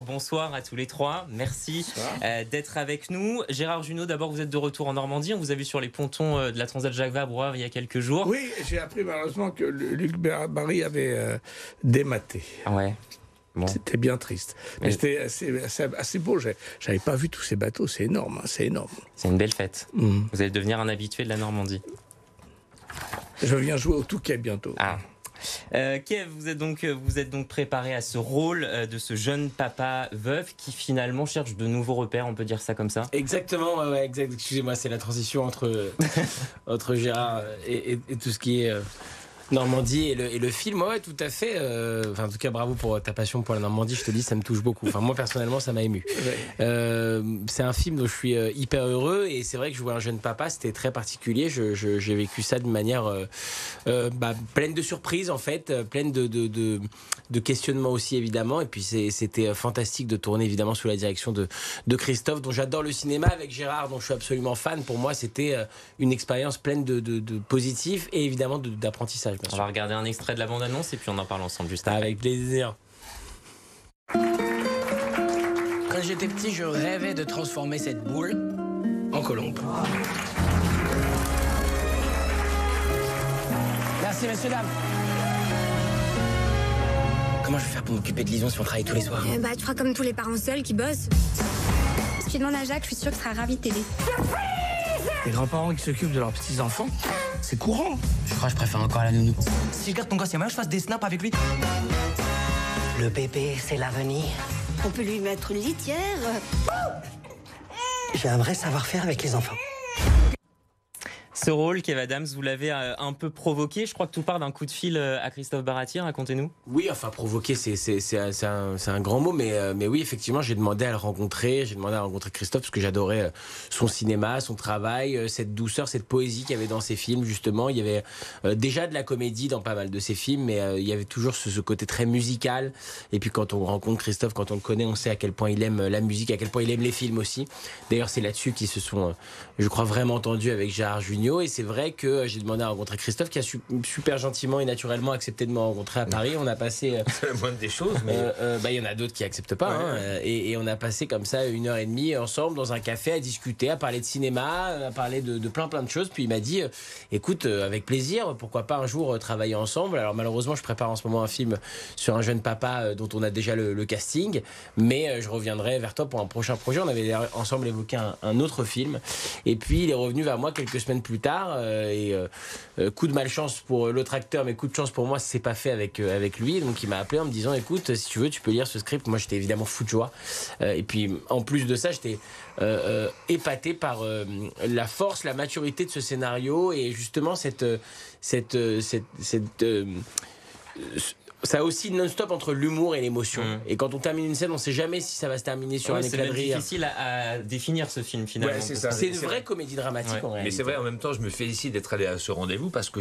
bonsoir à tous les trois. Merci d'être avec nous. Gérard Jugnot, d'abord, vous êtes de retour en Normandie. On vous a vu sur les pontons de la Transat Jacques Vabre il y a quelques jours. Oui, j'ai appris malheureusement que Luc Barry avait dématé. Ouais. Bon. C'était bien triste. Mais c'était assez beau. J'avais pas vu tous ces bateaux. C'est énorme. Hein, c'est énorme. C'est une belle fête. Vous allez devenir un habitué de la Normandie. Je viens jouer au Touquet bientôt. Ah. Kev, vous êtes donc préparé à ce rôle de ce jeune papa veuf qui finalement cherche de nouveaux repères, on peut dire ça comme ça? Exactement, ouais, exact. Excusez-moi, c'est la transition entre Gérard et tout ce qui est Normandie et le film. Ouais, tout à fait. En tout cas, bravo pour ta passion pour la Normandie. Je te dis, ça me touche beaucoup. Enfin, moi, personnellement, ça m'a ému. C'est un film dont je suis hyper heureux. Et c'est vrai que jouer un jeune papa, c'était très particulier. J'ai vécu ça d'une manière pleine de surprises, en fait. Pleine de questionnements aussi, évidemment. Et puis, c'était fantastique de tourner, évidemment, sous la direction de Christophe, dont j'adore le cinéma, avec Gérard, dont je suis absolument fan. Pour moi, c'était une expérience pleine de positifs et évidemment d'apprentissage. On va regarder un extrait de la bande-annonce et puis on en parle ensemble juste après. Avec plaisir. Quand j'étais petit, je rêvais de transformer cette boule en colombe. Merci, messieurs, dames. Comment je vais faire pour m'occuper de Lison si on travaille tous les soirs? Tu feras comme tous les parents seuls qui bossent. Si tu demandes à Jacques, je suis sûre qu'il sera ravi de t'aider. Les grands-parents qui s'occupent de leurs petits-enfants, c'est courant. Je crois que je préfère encore la nounou. Si je garde ton gosse, il y a moyen que je fasse des snaps avec lui? Le bébé, c'est l'avenir. On peut lui mettre une litière. J'ai un vrai savoir-faire avec les enfants. Ce rôle, Kev Adams, vous l'avez un peu provoqué. Je crois que tout part d'un coup de fil à Christophe Baratier. Racontez-nous. Oui, enfin, provoquer, c'est un grand mot. Mais oui, effectivement, j'ai demandé à le rencontrer. J'ai demandé à rencontrer Christophe parce que j'adorais son cinéma, son travail, cette douceur, cette poésie qu'il y avait dans ses films, justement. Il y avait déjà de la comédie dans pas mal de ses films, mais il y avait toujours ce côté très musical. Et puis, quand on rencontre Christophe, quand on le connaît, on sait à quel point il aime la musique, à quel point il aime les films aussi. D'ailleurs, c'est là-dessus qu'ils se sont, je crois, vraiment entendus avec Gérard Jugnot. Et c'est vrai que j'ai demandé à rencontrer Christophe, qui a super gentiment et naturellement accepté de me rencontrer à Paris. On a passé... c'est la moindre des choses, mais... il y en a d'autres qui acceptent pas. Ouais. Et on a passé comme ça 1h30 ensemble dans un café à discuter, à parler de cinéma, à parler de plein de choses. Puis il m'a dit, écoute, avec plaisir, pourquoi pas un jour travailler ensemble. Alors malheureusement, je prépare en ce moment un film sur un jeune papa dont on a déjà le casting. Mais je reviendrai vers toi pour un prochain projet. On avait ensemble évoqué un autre film. Et puis il est revenu vers moi quelques semaines plus tard. Coup de malchance pour l'autre acteur, mais coup de chance pour moi, c'est pas fait avec lui. Donc il m'a appelé en me disant, écoute, si tu veux, tu peux lire ce script. Moi, j'étais évidemment fou de joie. Et puis en plus de ça, j'étais épaté par la force, la maturité de ce scénario et justement ça aussi non-stop entre l'humour et l'émotion. Et quand on termine une scène, on ne sait jamais si ça va se terminer sur un éclat de rire. C'est difficile à définir ce film finalement. Ouais, c'est une vraie comédie dramatique en réalité. Mais c'est vrai, en même temps, je me félicite d'être allé à ce rendez-vous parce que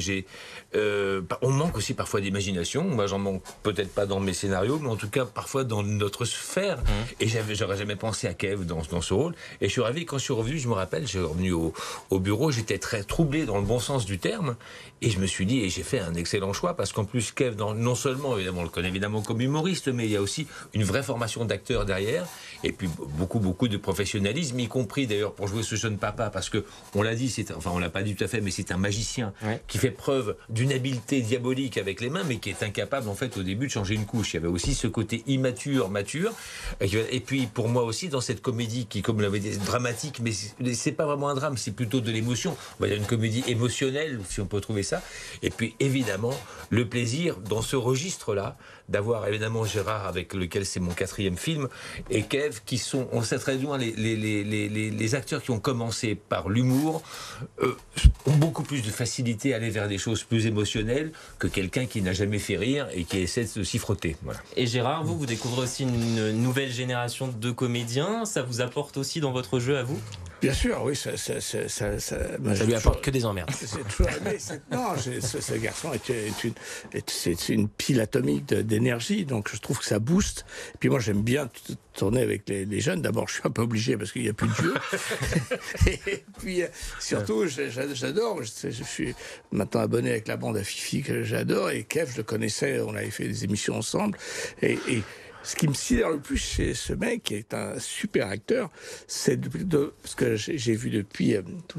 on manque aussi parfois d'imagination. Moi, j'en manque peut-être pas dans mes scénarios, mais en tout cas parfois dans notre sphère. Et j'aurais jamais pensé à Kev dans ce rôle. Et je suis ravi, quand je suis revenu, je me rappelle, je suis revenu au bureau, j'étais très troublé dans le bon sens du terme. Et je me suis dit, et j'ai fait un excellent choix parce qu'en plus, Kev, non seulement, évidemment, on le connaît évidemment comme humoriste, mais il y a aussi une vraie formation d'acteur derrière, et puis beaucoup de professionnalisme, y compris d'ailleurs pour jouer ce jeune papa, parce que on l'a dit, on l'a pas dit tout à fait, mais c'est un magicien qui fait preuve d'une habileté diabolique avec les mains, mais qui est incapable en fait au début de changer une couche. Il y avait aussi ce côté immature, mature, et puis pour moi aussi dans cette comédie qui, comme vous l'avez dit, dramatique, mais c'est pas vraiment un drame, c'est plutôt de l'émotion. Il y a une comédie émotionnelle, si on peut trouver ça, et puis évidemment le plaisir dans ce registre-là d'avoir évidemment Gérard avec lequel c'est mon 4e film et Kev qui sont, on sait très bien, les acteurs qui ont commencé par l'humour ont beaucoup plus de facilité à aller vers des choses plus émotionnelles que quelqu'un qui n'a jamais fait rire et qui essaie de s'y frotter. Voilà. Et Gérard, vous découvrez aussi une nouvelle génération de comédiens, ça vous apporte aussi dans votre jeu à vous? Bien sûr, oui, ça lui apporte que des emmerdes. Ce garçon c'est une pile atomique d'énergie, donc je trouve que ça booste. Et puis moi, j'aime bien tourner avec les jeunes. D'abord, je suis un peu obligé parce qu'il n'y a plus de jeu. Et puis surtout, j'adore. Je suis maintenant abonné avec la bande à Fifi que j'adore. Et Kev, je le connaissais, on avait fait des émissions ensemble. Et ce qui me sidère le plus chez ce mec, qui est un super acteur, c'est parce que j'ai vu depuis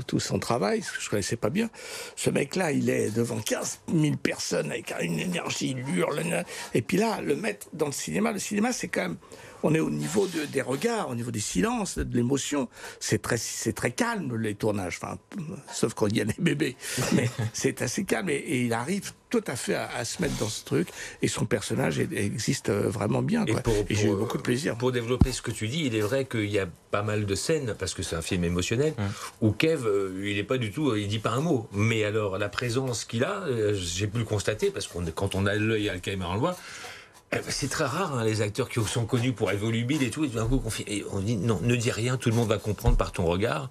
tout son travail, ce que je connaissais pas bien. Ce mec-là, il est devant 15 000 personnes avec une énergie, il hurle. Et puis là, le mettre dans le cinéma, c'est quand même... On est au niveau des regards, au niveau des silences, de l'émotion. C'est très calme, les tournages. Enfin, sauf quand il y a les bébés. Mais c'est assez calme et il arrive tout à fait à se mettre dans ce truc. Et son personnage existe vraiment bien. Quoi. Et j'ai eu beaucoup de plaisir. Pour développer ce que tu dis, il est vrai qu'il y a pas mal de scènes, parce que c'est un film émotionnel, où Kev, il est pas du tout, il dit pas un mot. Mais alors, la présence qu'il a, j'ai pu le constater, parce que quand on a l'œil à la caméra, on le voit. C'est très rare, les acteurs qui sont connus pour être volubiles et tout, et tout d'un coup on dit non, ne dis rien, tout le monde va comprendre par ton regard,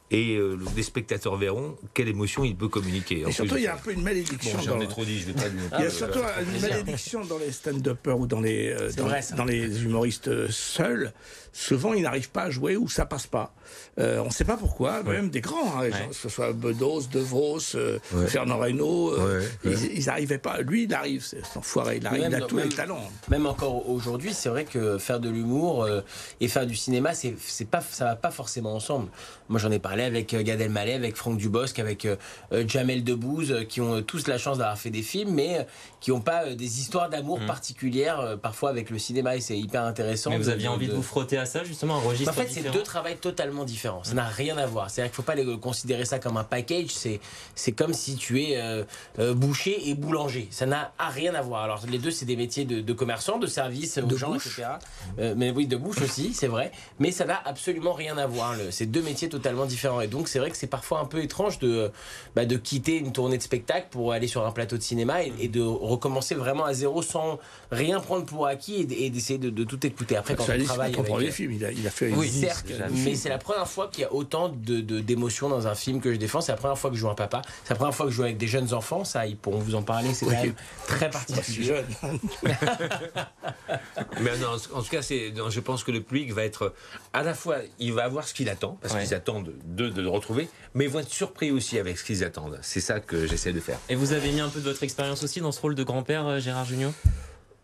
et les spectateurs verront quelle émotion il peut communiquer. Et surtout, il y a un peu une malédiction. Bon, j'en ai trop dit, je vais pas dire. Il y a surtout une malédiction dans les stand-uppers ou dans les humoristes seuls. Souvent, ils n'arrivent pas à jouer ou ça passe pas. On ne sait pas pourquoi, même des grands, que ce soit Bedos, De Vos, Fernand Reynaud, ils n'arrivaient pas. Lui, il arrive, c'est enfoiré, il a tous les talents. Même encore aujourd'hui, c'est vrai que faire de l'humour et faire du cinéma, ça va pas forcément ensemble. Moi, j'en ai parlé avec Gad Elmaleh, avec Franck Dubosc, avec Jamel Debbouze, qui ont tous la chance d'avoir fait des films, mais qui n'ont pas des histoires d'amour particulières, parfois avec le cinéma, et c'est hyper intéressant. Mais vous aviez envie de vous frotter à ça, justement, un registre différent. En fait, c'est deux travails totalement différents. Ça n'a rien à voir. C'est-à-dire qu'il ne faut pas considérer ça comme un package. C'est comme si tu es boucher et boulanger. Ça n'a rien à voir. Alors, les deux, c'est des métiers de commerçants, de service aux gens, etc. Mais oui, de bouche aussi, c'est vrai. Mais ça n'a absolument rien à voir. C'est deux métiers totalement différents. Et donc, c'est vrai que c'est parfois un peu étrange de quitter une tournée de spectacle pour aller sur un plateau de cinéma et de recommencer vraiment à zéro sans rien prendre pour acquis et d'essayer de tout écouter. Après, quand on travaille avec... Film, il a fait certes, mais c'est la première fois qu'il y a autant d'émotions dans un film que je défends. C'est la première fois que je joue un papa. C'est la première fois que je joue avec des jeunes enfants. Ça, ils pourront vous en parler. C'est quand même très particulier. Jeune. Mais non, en tout cas, je pense que le public va être à la fois, il va avoir ce qu'il attend, parce qu'ils attendent de le retrouver, mais ils vont être surpris aussi avec ce qu'ils attendent. C'est ça que j'essaie de faire. Et vous avez mis un peu de votre expérience aussi dans ce rôle de grand-père, Gérard Jugnot ?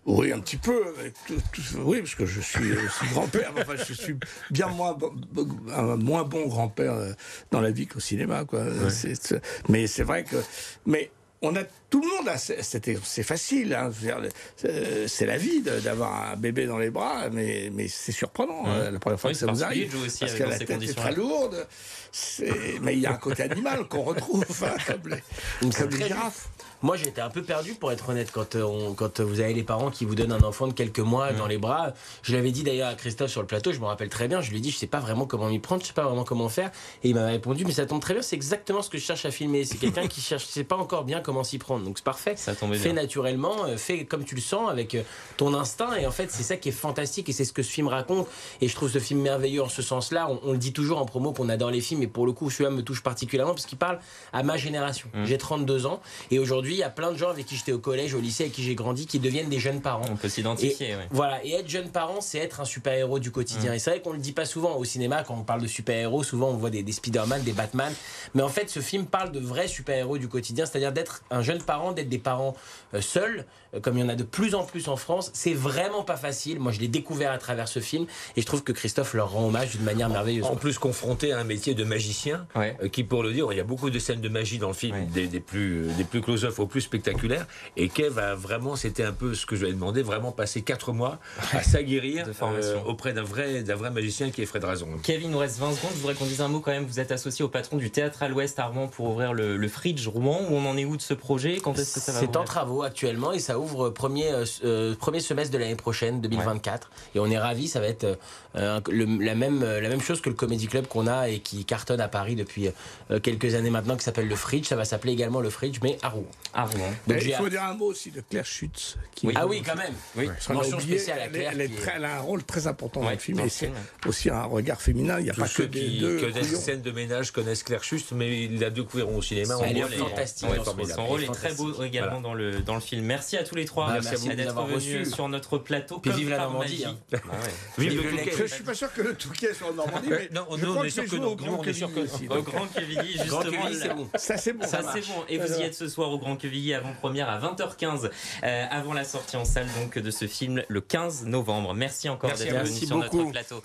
Oui, un petit peu. Oui, parce que je suis aussi grand-père. Enfin, je suis bien un moins bon grand-père dans la vie qu'au cinéma, quoi. Mais c'est vrai que... Mais tout le monde a... C'est facile. Hein, c'est la vie d'avoir un bébé dans les bras, mais c'est surprenant la première fois que ça vous arrive. Parce que la tête est très lourde. Mais il y a un côté animal qu'on retrouve, comme les girafes. Moi, j'étais un peu perdu, pour être honnête, quand vous avez les parents qui vous donnent un enfant de quelques mois dans les bras. Je l'avais dit d'ailleurs à Christophe sur le plateau, je me rappelle très bien, je lui ai dit, je sais pas vraiment comment m'y prendre, je sais pas vraiment comment faire. Et il m'avait répondu, mais ça tombe très bien, c'est exactement ce que je cherche à filmer. C'est quelqu'un qui cherche, sait pas encore bien comment s'y prendre. Donc c'est parfait. Ça tombait fait bien. Naturellement, fait comme tu le sens, avec ton instinct. Et en fait, c'est ça qui est fantastique et c'est ce que ce film raconte. Et je trouve ce film merveilleux en ce sens-là. On le dit toujours en promo qu'on adore les films, et pour le coup, celui-là me touche particulièrement parce qu'il parle à ma génération. J'ai 32 ans et aujourd'hui, il y a plein de gens avec qui j'étais au collège, au lycée, avec qui j'ai grandi, qui deviennent des jeunes parents. On peut s'identifier, Voilà, et être jeune parent, c'est être un super-héros du quotidien. Et c'est vrai qu'on le dit pas souvent au cinéma, quand on parle de super-héros, souvent on voit des Spider-Man, des Batman, mais en fait ce film parle de vrais super-héros du quotidien, c'est-à-dire d'être un jeune parent, d'être des parents seuls, comme il y en a de plus en plus en France. C'est vraiment pas facile. Moi je l'ai découvert à travers ce film, et je trouve que Christophe leur rend hommage d'une manière merveilleuse. En plus, confronté à un métier de magicien, qui, pour le dire, il y a beaucoup de scènes de magie dans le film, des plus close-up aux plus spectaculaires. Et Kev a vraiment, c'était un peu ce que je lui ai demandé, vraiment passer 4 mois à s'aguerrir auprès d'un vrai magicien qui est Fred Razon. Kev, il nous reste 20 secondes. Je voudrais qu'on dise un mot quand même. Vous êtes associé au patron du Théâtre à l'Ouest à Rouen pour ouvrir le Fridge Rouen. Où on en est où de ce projet? Quand est-ce que ça va ouvrir? C'est en travaux actuellement et ça ouvre premier semestre de l'année prochaine, 2024. Et on est ravis. Ça va être la même chose que le Comedy Club qu'on a et qui cartonne à Paris depuis quelques années maintenant, qui s'appelle le Fridge. Ça va s'appeler également le Fridge, mais à Rouen. À Rouen. Donc, il faut dire un mot aussi de Claire Schütz. Ah oui, quand même. Oui. Mention spéciale à Claire. Elle a un rôle très important dans le film, et c'est aussi un regard féminin. Il n'y a pas que des deux. Ceux qui connaissent scène de ménage connaissent Claire Schütz, mais ils la découvriront au cinéma. Elle est fantastique. Son rôle est très beau également dans le film. Merci à tous les trois d'être venus sur notre plateau. Puis vive la Normandie. Vive le Touquet. Je suis pas sûr que le Touquet soit en Normandie, mais non, je on crois est que sûr c'est que joué non. au Grand Quevilly aussi. Au Grand Quevilly, justement. C'est bon. Ça c'est bon. Ça c'est bon. Et vous y êtes ce soir au Grand Quevilly, avant-première à 20h15, avant la sortie en salle donc de ce film le 15 novembre. Merci encore d'être venu sur notre plateau.